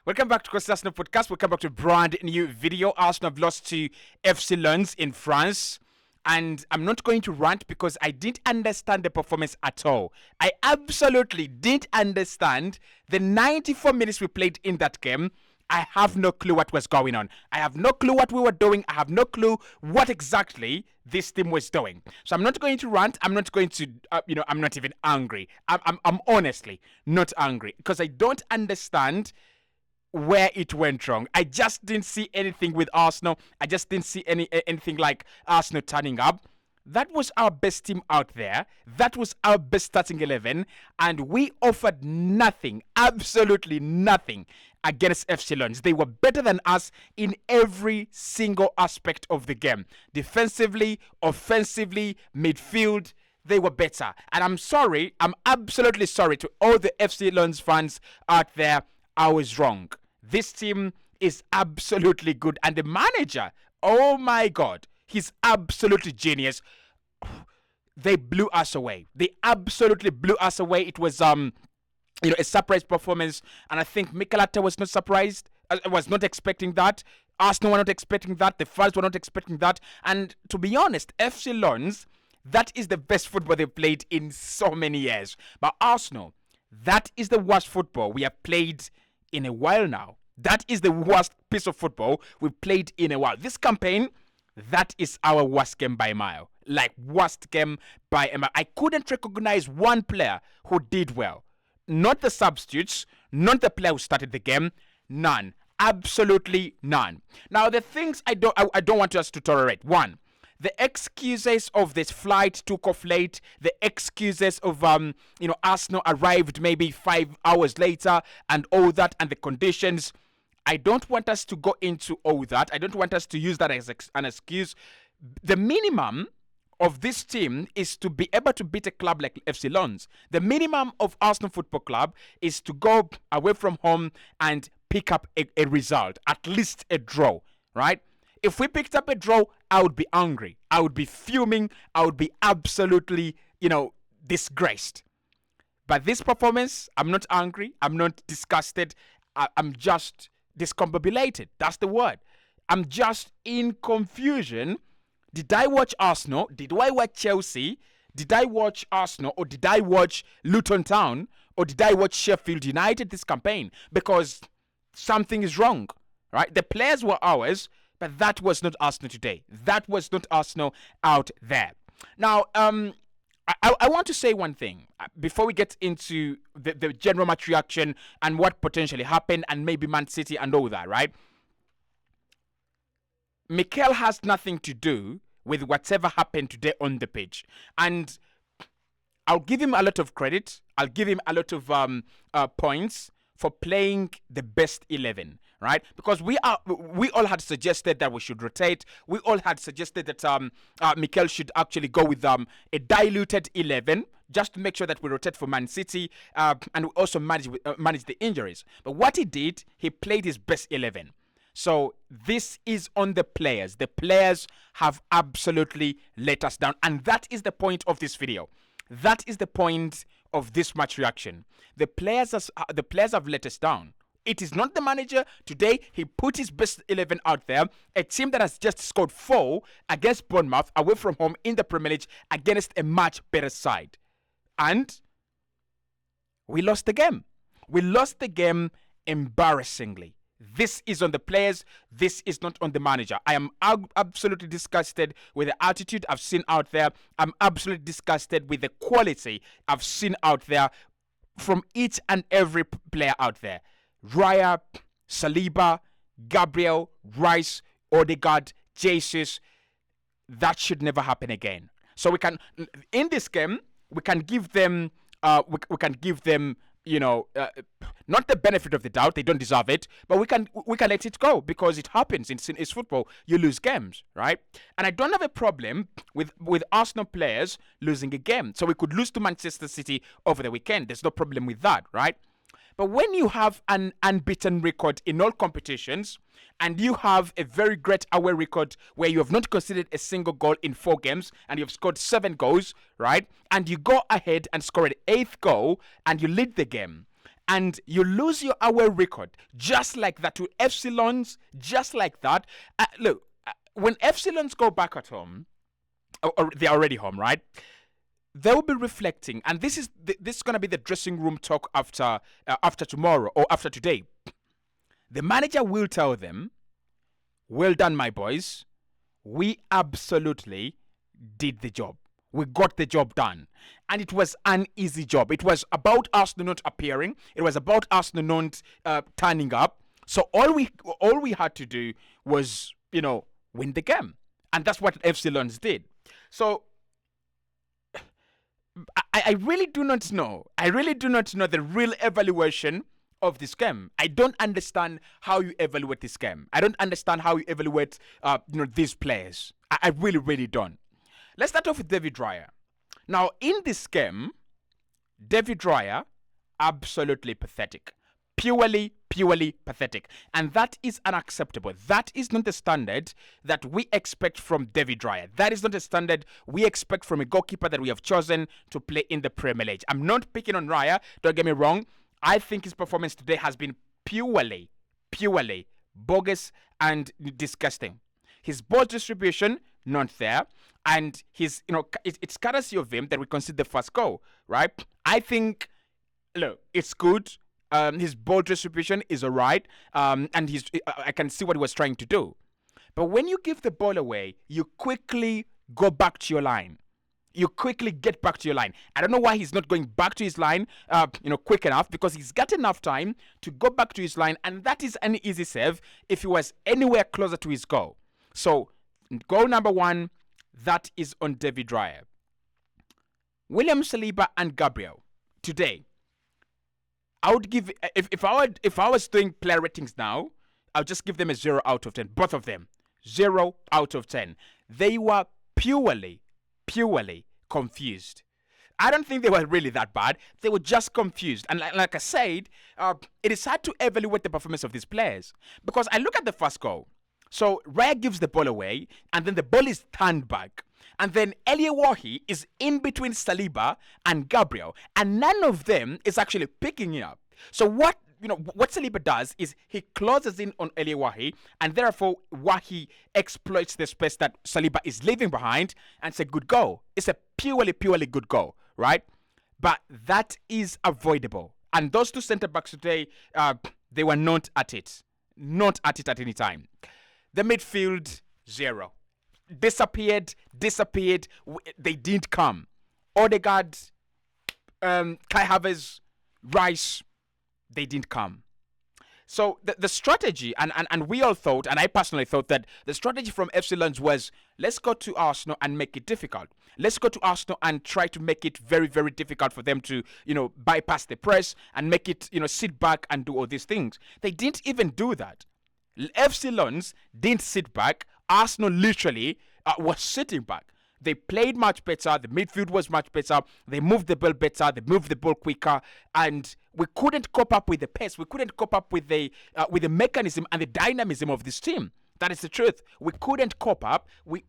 Welcome back to Cossy Arsenal podcast. Welcome back to a brand new video. Arsenal have lost to FC Lens in France. And I'm not going to rant because I didn't understand the performance at all. I absolutely didn't understand the 94 minutes we played in that game. I have no clue what was going on. I have no clue what we were doing. I have no clue what exactly this team was doing. So I'm not going to rant. I'm not going to, I'm not even angry. I'm honestly not angry because I don't understand where it went wrong. I just didn't see anything with Arsenal. I just didn't see anything like Arsenal turning up. That was our best team out there. That was our best starting 11. And we offered nothing, absolutely nothing against FC Lens. They were better than us in every single aspect of the game. Defensively, offensively, midfield, they were better. And I'm sorry, I'm absolutely sorry to all the FC Lens fans out there. I was wrong. This team is absolutely good. And the manager, oh my God, he's absolutely genius. They blew us away. They absolutely blew us away. It was a surprise performance. And I think Mikel Arteta was not surprised. I was not expecting that. Arsenal were not expecting that. The fans were not expecting that. And to be honest, FC Lens, that is the best football they've played in so many years. But Arsenal, that is the worst football we have played in a while now. That is the worst piece of football we've played in a while. This campaign, that is our worst game by a mile. Like, worst game by a mile. I couldn't recognize one player who did well. Not the substitutes, not the player who started the game. None. Absolutely none. Now, the things I don't want us to tolerate. One, the excuses of this flight took off late, the excuses of Arsenal arrived maybe 5 hours later and all that, and the conditions. I don't want us to go into all that. I don't want us to use that as an excuse. The minimum of this team is to be able to beat a club like FC Lens. The minimum of Arsenal Football Club is to go away from home and pick up a result, at least a draw, right? If we picked up a draw, I would be angry. I would be fuming. I would be absolutely, disgraced. But this performance, I'm not angry. I'm not disgusted. I'm just discombobulated. That's the word. I'm just in confusion. Did I watch Arsenal? Did I watch Chelsea? Did I watch Arsenal? Or did I watch Luton Town? Or did I watch Sheffield United this campaign? Because something is wrong, right? The players were ours, but that was not Arsenal today. That was not Arsenal out there. Now, I want to say one thing before we get into the general match reaction and what potentially happened and maybe Man City and all that, right? Mikel has nothing to do with whatever happened today on the pitch. And I'll give him a lot of credit. I'll give him a lot of points for playing the best 11, right? Because we all had suggested that we should rotate. We all had suggested that Mikel should actually go with a diluted 11 just to make sure that we rotate for Man City and we also manage the injuries. But what he did, he played his best 11. So this is on the players. The players have absolutely let us down, and that is the point of this video. That is the point of this match reaction. The players have let us down. It is not the manager. Today, he put his best 11 out there. A team that has just scored 4 against Bournemouth away from home in the Premier League against a much better side. And we lost the game. We lost the game embarrassingly. This is on the players. This is not on the manager. I am absolutely disgusted with the attitude I've seen out there. I'm absolutely disgusted with the quality I've seen out there from each and every player out there. Raya, Saliba, Gabriel, Rice, Odegaard, Jesus. That should never happen again. So we can, in this game, we can give them, not the benefit of the doubt. They don't deserve it, but we can let it go because it happens. It's football. You lose games, right? And I don't have a problem with Arsenal players losing a game. So we could lose to Manchester City over the weekend. There's no problem with that, right? But when you have an unbeaten record in all competitions and you have a very great away record where you have not conceded a single goal in 4 games and you've scored 7 goals, right? And you go ahead and score an 8th goal and you lead the game and you lose your away record just like that to Epsilons, just like that. Look, when Epsilons go back at home, or they're already home, right? They'll be reflecting, and this is going to be the dressing room talk after tomorrow or after today. The manager will tell them, "Well done, my boys. We absolutely did the job. We got the job done." And it was an easy job. It was about Arsenal not appearing. It was about Arsenal not turning up. So all we had to do was, win the game. And that's what Epsilons did. So I really do not know. I really do not know the real evaluation of this game. I don't understand how you evaluate this game. I don't understand how you evaluate these players. I really, really don't. Let's start off with David Raya. Now, in this game, David Raya, absolutely pathetic. Purely pathetic. And that is unacceptable. That is not the standard that we expect from David Raya. That is not the standard we expect from a goalkeeper that we have chosen to play in the Premier League. I'm not picking on Raya, don't get me wrong. I think his performance today has been purely bogus and disgusting. His ball distribution, not there. And his, it's courtesy of him that we concede the first goal, right? I think, look, it's good. His ball distribution is all right. And I can see what he was trying to do. But when you give the ball away, you quickly go back to your line. You quickly get back to your line. I don't know why he's not going back to his line, quick enough, because he's got enough time to go back to his line, and that is an easy save if he was anywhere closer to his goal. So, goal number 1, that is on David Raya. William Saliba and Gabriel today. I would give if I was doing player ratings now, I'll just give them a 0 out of 10. Both of them, 0 out of 10. They were purely confused. I don't think they were really that bad. They were just confused. And like I said, it is hard to evaluate the performance of these players because I look at the first goal. So Raya gives the ball away, and then the ball is turned back. And then Eliawahi is in between Saliba and Gabriel, and none of them is actually picking it up. So what Saliba does is he closes in on Eliawahi, and therefore Wahi exploits the space that Saliba is leaving behind, and it's a good goal. It's a purely good goal, right? But that is avoidable. And those two centre backs today, they were not at it at any time. The midfield, 0. Disappeared. They didn't come. Odegaard, Kai Havertz, Rice, they didn't come. So the strategy, and we all thought, and I personally thought that the strategy from FC Lens was, let's go to Arsenal and make it difficult. Let's go to Arsenal and try to make it very difficult for them to, bypass the press and make it, sit back and do all these things. They didn't even do that. FC Lens didn't sit back. Arsenal literally was sitting back. They played much better. The midfield was much better. They moved the ball better. They moved the ball quicker. And we couldn't cope up with the pace. We couldn't cope up with the mechanism and the dynamism of this team. That is the truth. We couldn't cope up. We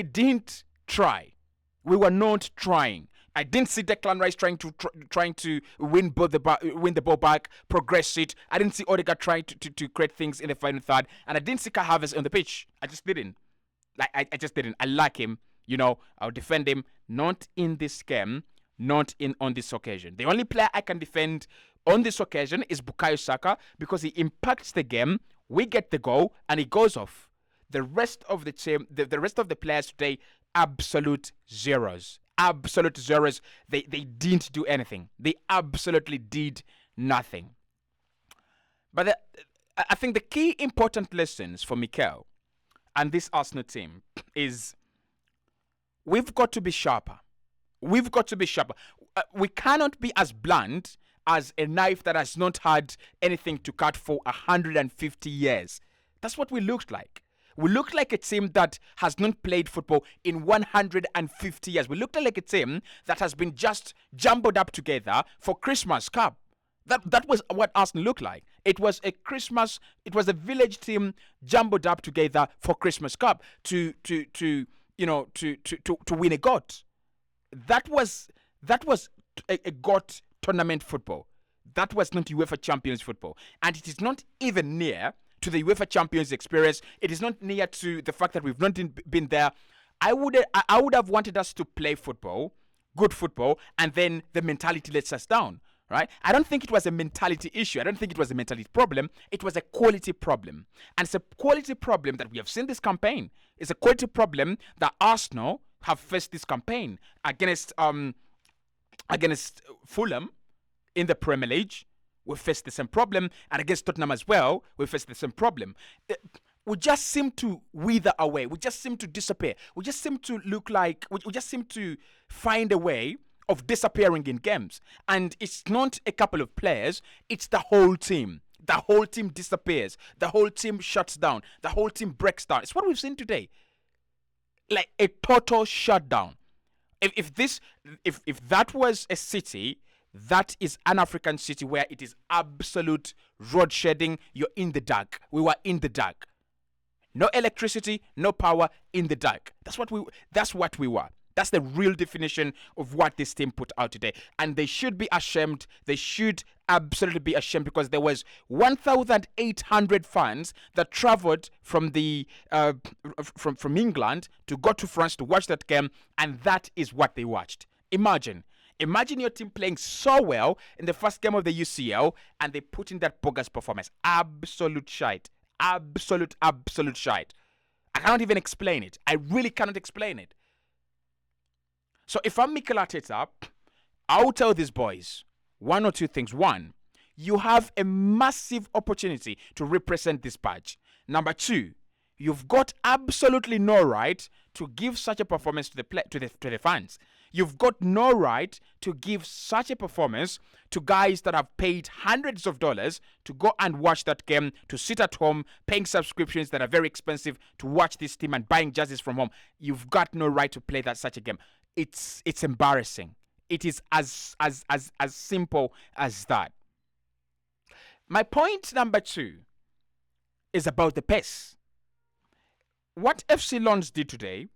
didn't try. We were not trying. I didn't see Declan Rice trying to win the ball back, progress it. I didn't see Odegaard trying to create things in the final third, and I didn't see Kai Havertz on the pitch. I just didn't. I just didn't. I like him. I'll defend him. Not in this game. Not on this occasion. The only player I can defend on this occasion is Bukayo Saka because he impacts the game. We get the goal, and he goes off. The rest of the team, the rest of the players today, absolute zeros. Absolute zeros. They didn't do anything. They absolutely did nothing. But I think the key important lessons for Mikel and this Arsenal team is we've got to be sharper. We've got to be sharper. We cannot be as blunt as a knife that has not had anything to cut for 150 years. That's what we looked like. We looked like a team that has not played football in 150 years. We looked like a team that has been just jumbled up together for Christmas Cup. That was what Arsenal looked like. It was a village team jumbled up together for Christmas Cup to win a GOAT. That was a GOAT tournament football. that was not UEFA Champions football. And it is not even near to the UEFA Champions experience. It is not near to the fact that we've not been there. I would have wanted us to play football, good football, and then the mentality lets us down, right? I don't think it was a mentality issue. I don't think it was a mentality problem. It was a quality problem. And it's a quality problem that we have seen this campaign. It's a quality problem that Arsenal have faced this campaign against Fulham in the Premier League. We faced the same problem, and against Tottenham as well, we faced the same problem. We just seem to wither away. We just seem to disappear. We just seem to look like, we just seem to find a way of disappearing in games. And it's not a couple of players, it's the whole team. The whole team disappears. The whole team shuts down. The whole team breaks down. It's what we've seen today. Like a total shutdown. If that was a city, that is an African city where it is absolute road shedding. You're in the dark. We were in the dark. No electricity, no power, in the dark. That's what we were. That's the real definition of what this team put out today. And they should be ashamed. They should absolutely be ashamed, because there was 1,800 fans that traveled from the from England to go to France to watch that game, and that is what they watched. Imagine your team playing so well in the first game of the UCL, and they put in that bogus performance. Absolute shite. Absolute shite. I cannot even explain it. I really cannot explain it. So if I'm Mikel Arteta, I'll tell these boys one or two things. One, you have a massive opportunity to represent this badge. Number two, you've got absolutely no right to give such a performance to the fans. You've got no right to give such a performance to guys that have paid hundreds of dollars to go and watch that game, to sit at home, paying subscriptions that are very expensive to watch this team and buying jerseys from home. You've got no right to play such a game. It's embarrassing. It is as simple as that. My point number two is about the pace. What FC Lens did today,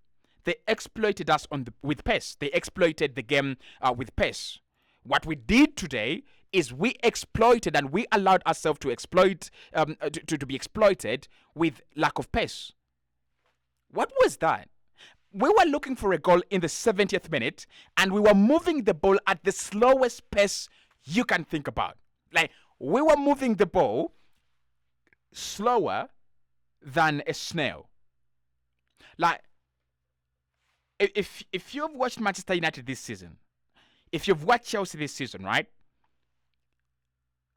they exploited us with pace. They exploited the game with pace. What we did today is we exploited, and we allowed ourselves to exploit to be exploited with lack of pace. What was that? We were looking for a goal in the 70th minute, and we were moving the ball at the slowest pace you can think about. Like, we were moving the ball slower than a snail. Like, if you've watched Manchester United this season, if you've watched Chelsea this season, right?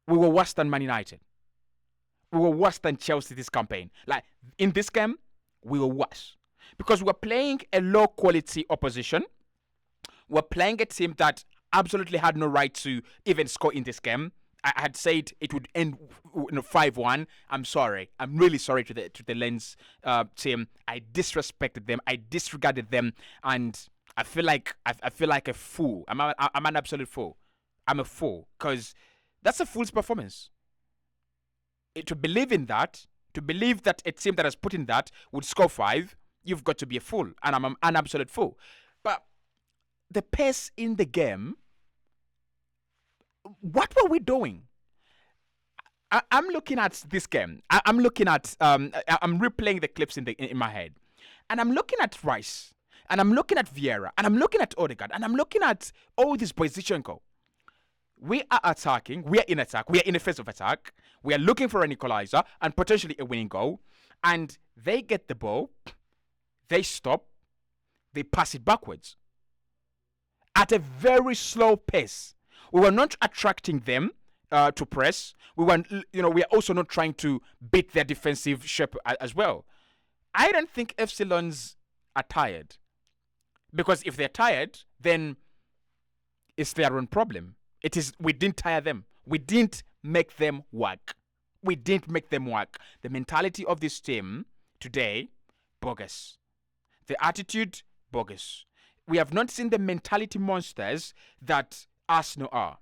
We were worse than Man United. We were worse than Chelsea this campaign. Like, in this game, we were worse. Because we're playing a low-quality opposition. We're playing a team that absolutely had no right to even score in this game. I had said it would end 5-1. I'm sorry. I'm really sorry to the Lens team. I disrespected them. I disregarded them, and I feel like a fool. I'm an absolute fool. I'm a fool, because that's a fool's performance. To believe in that, to believe that a team that has put in that would score 5. You've got to be a fool, and I'm an absolute fool. But the pace in the game, what were we doing? I'm looking at this game. I'm looking at I'm replaying the clips in my head, and I'm looking at Rice, and I'm looking at Vieira, and I'm looking at Odegaard, and I'm looking at all this boys. Zinchenko. We are attacking. We are in attack. We are in a phase of attack. We are looking for an equalizer and potentially a winning goal, and they get the ball. They stop, they pass it backwards at a very slow pace. We were not attracting them to press. We are also not trying to beat their defensive shape as well. I don't think FC Lens are tired, because if they're tired, then it's their own problem. We didn't tire them. We didn't make them work. We didn't make them work. The mentality of this team today, bogus. The attitude, bogus. We have not seen the mentality monsters that Arsenal are.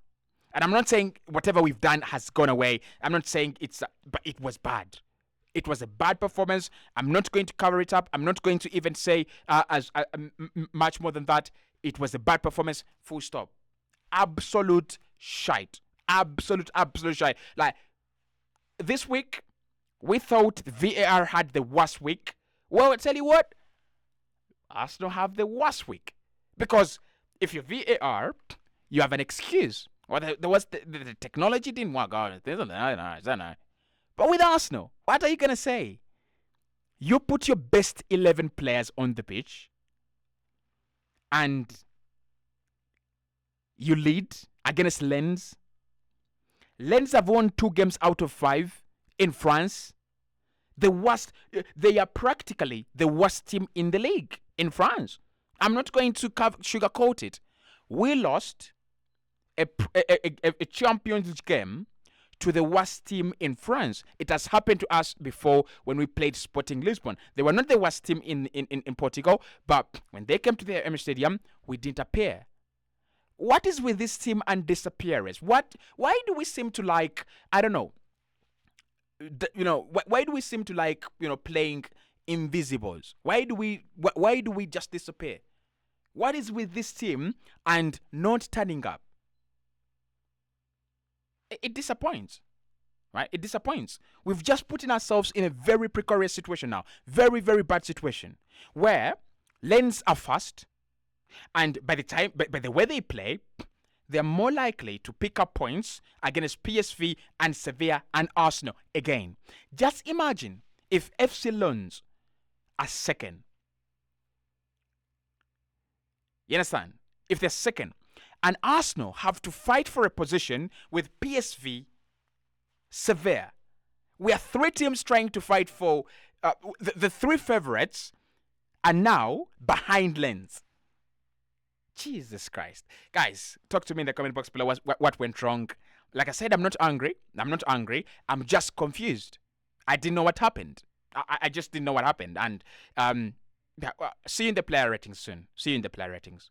And I'm not saying whatever we've done has gone away. I'm not saying but it was bad. It was a bad performance. I'm not going to cover it up. I'm not going to even say much more than that. It was a bad performance, full stop. Absolute shite. absolute shite. Like this week, we thought VAR had the worst week. Well, I tell you what, Arsenal have the worst week because if you're VAR, you have an excuse. Well, the technology didn't work out. But with Arsenal, what are you gonna say? You put your best 11 players on the pitch, and you lead against Lens. Lens have won 2 games out of 5 in France. The worst. They are practically the worst team in the league in France. I'm not going to sugarcoat it. We lost a Champions League game to the worst team in France. It has happened to us before when we played Sporting Lisbon. They were not the worst team in Portugal, but when they came to the Emirates Stadium, we didn't appear. What is with this team and disappearance? Why do we seem to like, I don't know, why do we seem to like, playing invisibles? Why do we just disappear? What is with this team and not turning up? It disappoints, right? It disappoints. We've just put ourselves in a very precarious situation now. Very, very bad situation where Lens are fast, and by the way they play, they're more likely to pick up points against PSV and Sevilla and Arsenal again. Just imagine if FC Lens are second. You understand? If they're second, and Arsenal have to fight for a position with PSV, Sevilla. We are 3 teams trying to fight for the 3 favorites are now behind Lens. Jesus Christ. Guys, talk to me in the comment box below what went wrong. Like I said, I'm not angry. I'm just confused. I didn't know what happened. I just didn't know what happened. And see you in the player ratings soon. See you in the player ratings.